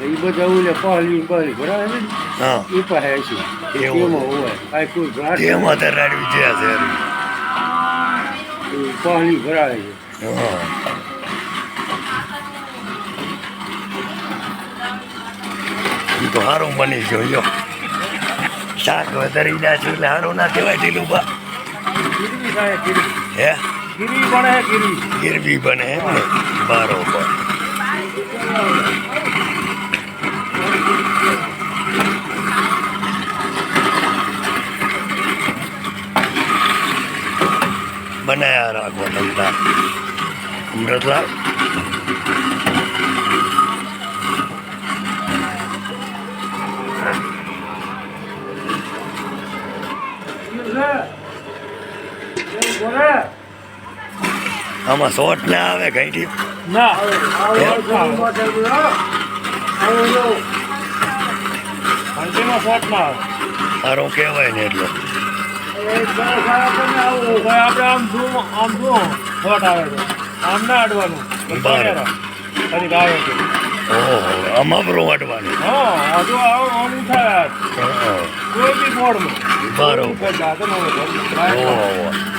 એ બધા ઓલે પહલી બહલી બરાબર ને હા એ પાસે છે એવું એમાં હોય આ કોઈ ઘાટ તેમાં તો રાડવી જ્યાં છે પહલી ભરાય છે હા એ તો સારું બની ગયો યો શાક વધારી ના છું એટલે સારું ના કહેવાય ઢીલું બા ગીરવી થાય ગીરવી હે ગીરવી બને છે ગીરવી ગીરવી બને એમ ને બરોબર બનાયા રાખો ધંધા અમૃતલાલ આમાં શોર્ટ ના આવે કઈ ના ઘંટીનો શોટ ના આવે સારું કહેવાય ને એટલો આપણે આમ જુઓ શોટ આવે છે આમ ના અડવાનું બરાબર. કદીક આવે છે ઓહો આમાં બરો વાટવાનું હા હજુ આમ થાય કોઈ બી મોડમાં બરોબર ઓહો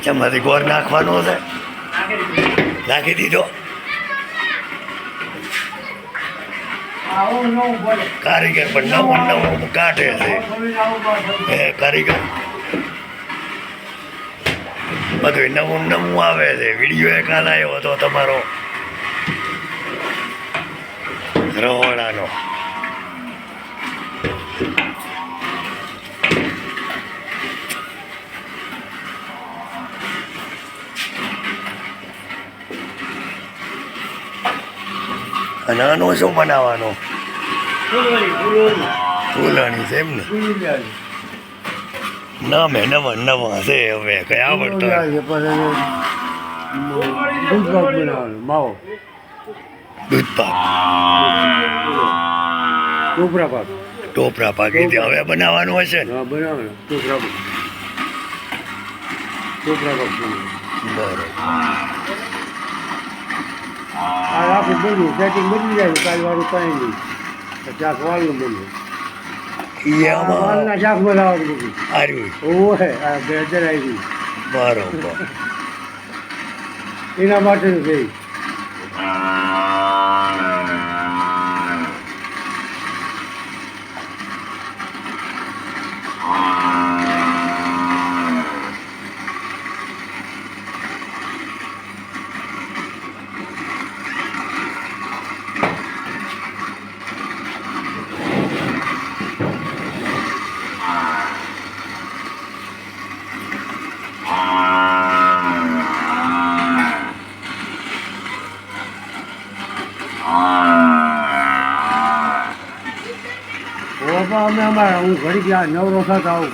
ચમાંથી ગોળ નાખવાનો છે નાખી દીધો કારીગર પણ નવું નવું કાઢે છે હે કારીગર બધું નવું નવું આવે છે વિડીયો એક હાલ આવ્યો હતો તમારો રહોડાનો અને આનું શું બનાવવાનું ફૂલણી છે એમ ને ના મેં નવા નવા છે હવે કઈ આવડતો માવો દૂધ પાક ટોપરા પાક ટોપરા પાકી હવે બનાવવાનું હશે ને હા બનાવે ટોપરા પાક ટોપરા પાક બરોબર આ આખું બન્યું સેટિંગ બદલી જાય કાલ વાળું કાંઈ નહીં શાક વાળનું બન્યું એ આમાં વાલના શાક બનાવવાનું બધું આર્યું ઓહે આ બેજર આવી બરોબર એના માટેનું છે અમે અમારા હું ઘડી ગયા નવરો થતા આવું